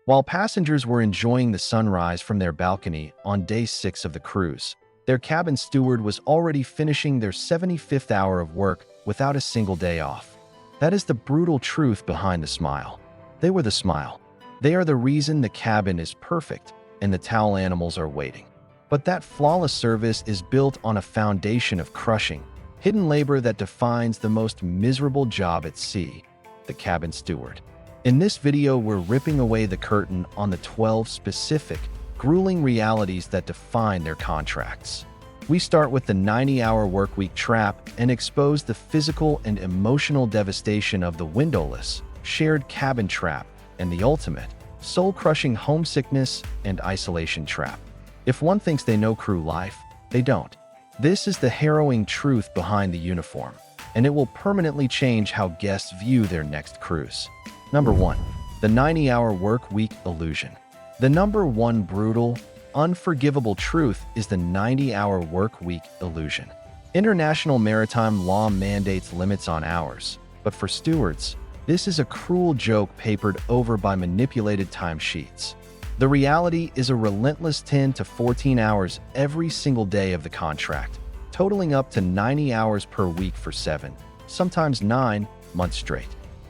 While passengers were enjoying the sunrise from their balcony on day 6 of the cruise, their cabin steward was already finishing their 75th hour of work without a single day off. That is the brutal truth behind the smile. They were the smile. They are the reason the cabin is perfect and the towel animals are waiting. But that flawless service is built on a foundation of crushing, hidden labor that defines the most miserable job at sea, the cabin steward. In this video, we're ripping away the curtain on the 12 specific, grueling realities that define their contracts. We start with the 90-hour workweek trap and expose the physical and emotional devastation of the windowless, shared cabin trap, and the ultimate, soul-crushing homesickness and isolation trap. If one thinks they know crew life, they don't. This is the harrowing truth behind the uniform, and it will permanently change how guests view their next cruise. Number 1. The 90-hour work week illusion. The number one brutal, unforgivable truth is the 90-hour work week illusion. International maritime law mandates limits on hours, but for stewards, this is a cruel joke papered over by manipulated timesheets. The reality is a relentless 10 to 14 hours every single day of the contract, totaling up to 90 hours per week for 7, sometimes 9, months straight.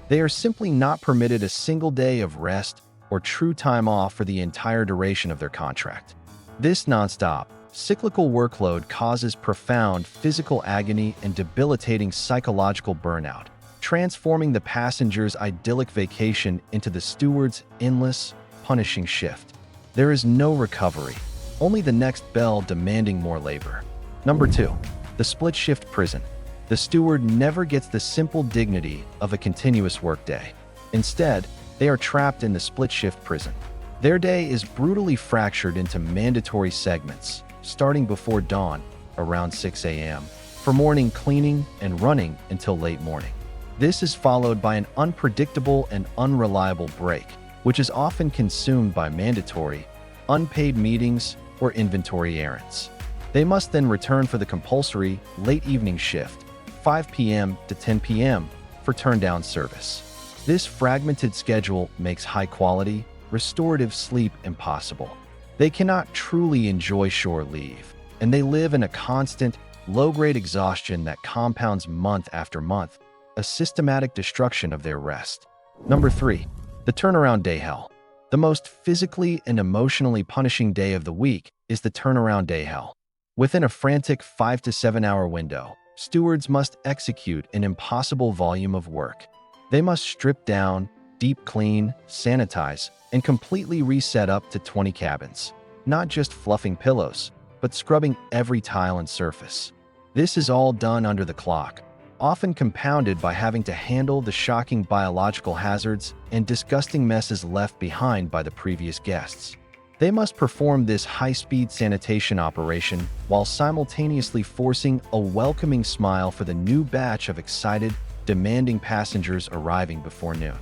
They are simply not permitted a single day of rest or true time off for the entire duration of their contract. This nonstop, cyclical workload causes profound physical agony and debilitating psychological burnout, transforming the passenger's idyllic vacation into the steward's endless, punishing shift. There is no recovery, only the next bell demanding more labor. Number 2. The split-shift prison. The steward never gets the simple dignity of a continuous workday. Instead, they are trapped in the split-shift prison. Their day is brutally fractured into mandatory segments, starting before dawn, around 6 a.m., for morning cleaning and running until late morning. This is followed by an unpredictable and unreliable break, which is often consumed by mandatory, unpaid meetings or inventory errands. They must then return for the compulsory late evening shift, 5 p.m. to 10 p.m., for turn-down service. This fragmented schedule makes high-quality, restorative sleep impossible. They cannot truly enjoy shore leave, and they live in a constant, low-grade exhaustion that compounds month after month, a systematic destruction of their rest. Number 3. The turnaround day hell. The most physically and emotionally punishing day of the week is the turnaround day hell. Within a frantic 5 to 7 hour window, stewards must execute an impossible volume of work. They must strip down, deep clean, sanitize, and completely reset up to 20 cabins, not just fluffing pillows, but scrubbing every tile and surface. This is all done under the clock, often compounded by having to handle the shocking biological hazards and disgusting messes left behind by the previous guests. They must perform this high-speed sanitation operation while simultaneously forcing a welcoming smile for the new batch of excited, demanding passengers arriving before noon.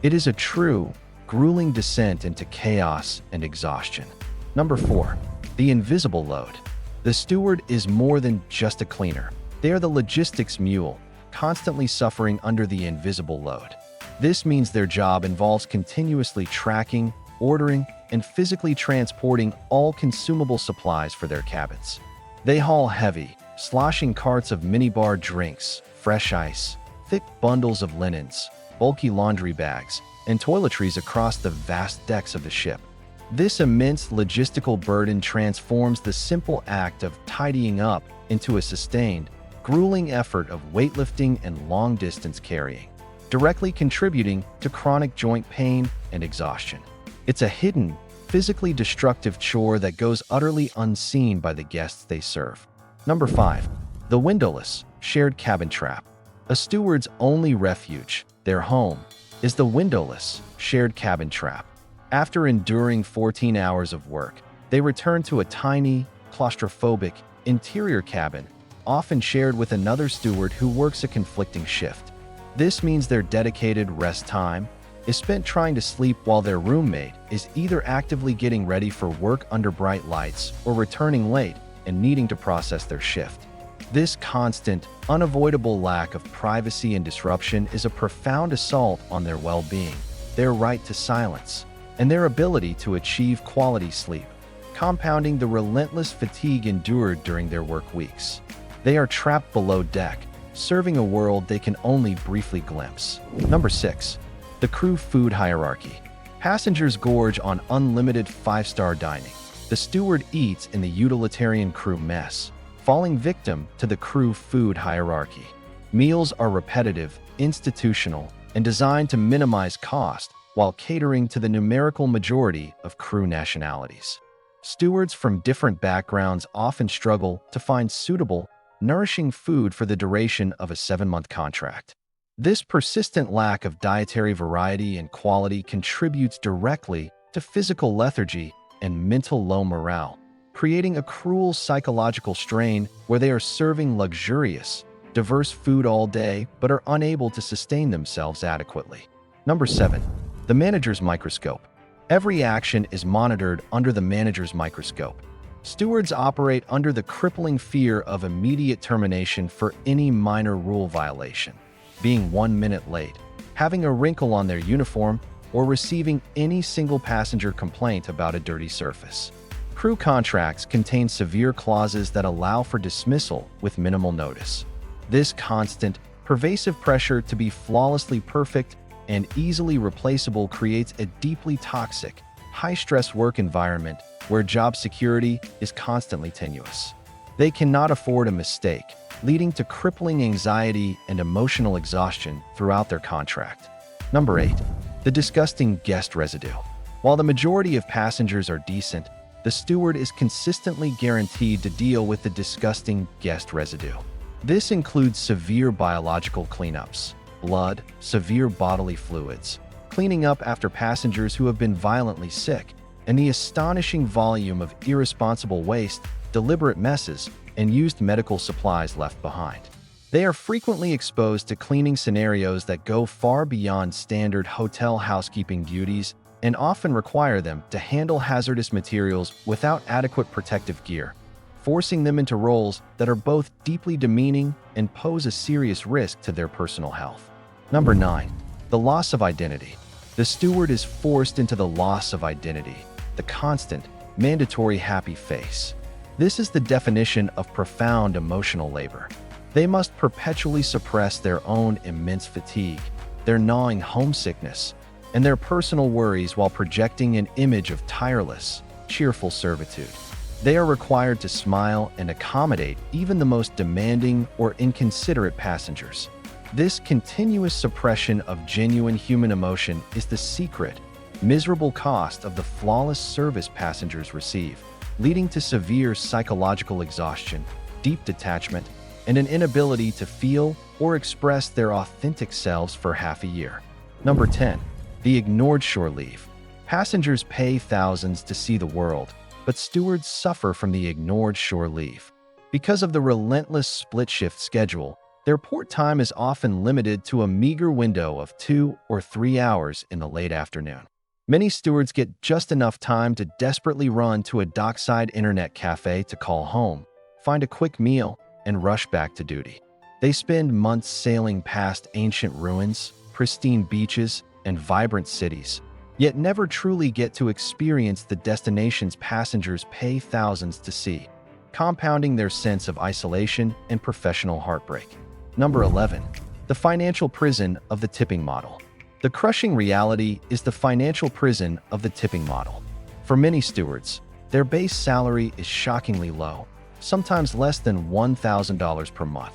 It is a true, grueling descent into chaos and exhaustion. Number 4. The invisible load. The steward is more than just a cleaner. They are the logistics mule, constantly suffering under the invisible load. This means their job involves continuously tracking, ordering, and physically transporting all consumable supplies for their cabins. They haul heavy, sloshing carts of minibar drinks, fresh ice, thick bundles of linens, bulky laundry bags, and toiletries across the vast decks of the ship. This immense logistical burden transforms the simple act of tidying up into a sustained, grueling effort of weightlifting and long-distance carrying, directly contributing to chronic joint pain and exhaustion. It's a hidden, physically destructive chore that goes utterly unseen by the guests they serve. Number 5. The windowless, shared cabin trap. A steward's only refuge, their home, is the windowless, shared cabin trap. After enduring 14 hours of work, they return to a tiny, claustrophobic, interior cabin, often shared with another steward who works a conflicting shift. This means their dedicated rest time is spent trying to sleep while their roommate is either actively getting ready for work under bright lights or returning late and needing to process their shift. This constant, unavoidable lack of privacy and disruption is a profound assault on their well-being, their right to silence, and their ability to achieve quality sleep, compounding the relentless fatigue endured during their work weeks. They are trapped below deck, serving a world they can only briefly glimpse. Number 6. The crew food hierarchy. Passengers gorge on unlimited 5-star dining. The steward eats in the utilitarian crew mess, falling victim to the crew food hierarchy. Meals are repetitive, institutional, and designed to minimize cost while catering to the numerical majority of crew nationalities. Stewards from different backgrounds often struggle to find suitable, nourishing food for the duration of a 7-month contract. This persistent lack of dietary variety and quality contributes directly to physical lethargy and mental low morale, creating a cruel psychological strain where they are serving luxurious, diverse food all day but are unable to sustain themselves adequately. Number 7. The manager's microscope. Every action is monitored under the manager's microscope. Stewards operate under the crippling fear of immediate termination for any minor rule violation, being 1 minute late, having a wrinkle on their uniform, or receiving any single passenger complaint about a dirty surface. Crew contracts contain severe clauses that allow for dismissal with minimal notice. This constant, pervasive pressure to be flawlessly perfect and easily replaceable creates a deeply toxic, high-stress work environment where job security is constantly tenuous. They cannot afford a mistake, leading to crippling anxiety and emotional exhaustion throughout their contract. Number 8. The disgusting guest residue. While the majority of passengers are decent, the steward is consistently guaranteed to deal with the disgusting guest residue. This includes severe biological cleanups, blood, severe bodily fluids, cleaning up after passengers who have been violently sick, and the astonishing volume of irresponsible waste, deliberate messes, and used medical supplies left behind. They are frequently exposed to cleaning scenarios that go far beyond standard hotel housekeeping duties and often require them to handle hazardous materials without adequate protective gear, forcing them into roles that are both deeply demeaning and pose a serious risk to their personal health. Number 9. The loss of identity. The steward is forced into the loss of identity, the constant, mandatory happy face. This is the definition of profound emotional labor. They must perpetually suppress their own immense fatigue, their gnawing homesickness, and their personal worries while projecting an image of tireless, cheerful servitude. They are required to smile and accommodate even the most demanding or inconsiderate passengers. This continuous suppression of genuine human emotion is the secret, miserable cost of the flawless service passengers receive, leading to severe psychological exhaustion, deep detachment, and an inability to feel or express their authentic selves for half a year. Number 10. The ignored shore leave. Passengers pay thousands to see the world, but stewards suffer from the ignored shore leave. Because of the relentless split-shift schedule, their port time is often limited to a meager window of 2 or 3 hours in the late afternoon. Many stewards get just enough time to desperately run to a dockside internet cafe to call home, find a quick meal, and rush back to duty. They spend months sailing past ancient ruins, pristine beaches, and vibrant cities, yet never truly get to experience the destinations passengers pay thousands to see, compounding their sense of isolation and professional heartbreak. Number 11. The financial prison of the tipping model. The crushing reality is the financial prison of the tipping model. For many stewards, their base salary is shockingly low, sometimes less than $1,000 per month.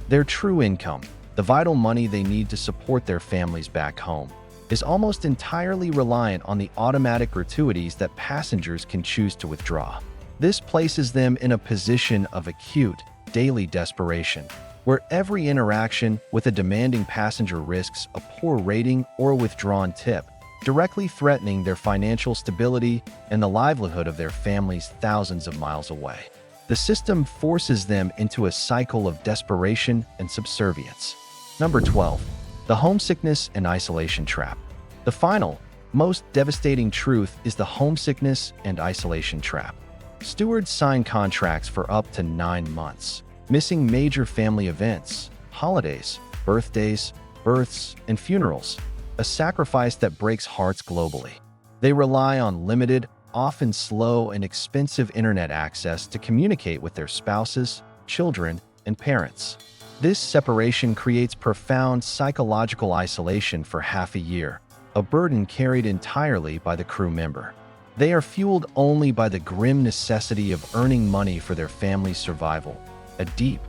Their true income, the vital money they need to support their families back home, is almost entirely reliant on the automatic gratuities that passengers can choose to withdraw. This places them in a position of acute, daily desperation, where every interaction with a demanding passenger risks a poor rating or a withdrawn tip, directly threatening their financial stability and the livelihood of their families thousands of miles away. The system forces them into a cycle of desperation and subservience. Number 12. The homesickness and isolation trap. The final, most devastating truth is the homesickness and isolation trap. Stewards sign contracts for up to 9 months, missing major family events, holidays, birthdays, births, and funerals, a sacrifice that breaks hearts globally. They rely on limited, often slow and expensive internet access to communicate with their spouses, children, and parents. This separation creates profound psychological isolation for half a year, a burden carried entirely by the crew member. They are fueled only by the grim necessity of earning money for their family's survival, a deep,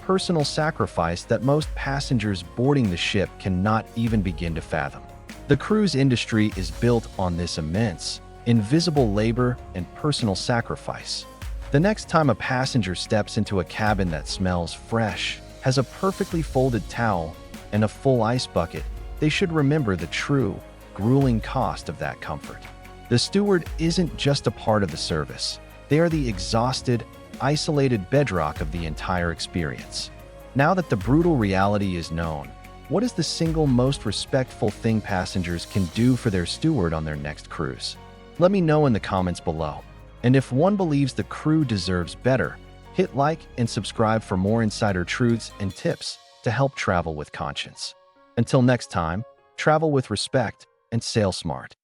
personal sacrifice that most passengers boarding the ship cannot even begin to fathom. The cruise industry is built on this immense, invisible labor and personal sacrifice. The next time a passenger steps into a cabin that smells fresh, has a perfectly folded towel, and a full ice bucket, they should remember the true, grueling cost of that comfort. The steward isn't just a part of the service. They are the exhausted, isolated bedrock of the entire experience. Now that the brutal reality is known, what is the single most respectful thing passengers can do for their steward on their next cruise? Let me know in the comments below. And if one believes the crew deserves better, hit like and subscribe for more insider truths and tips to help travel with conscience. Until next time, travel with respect and sail smart.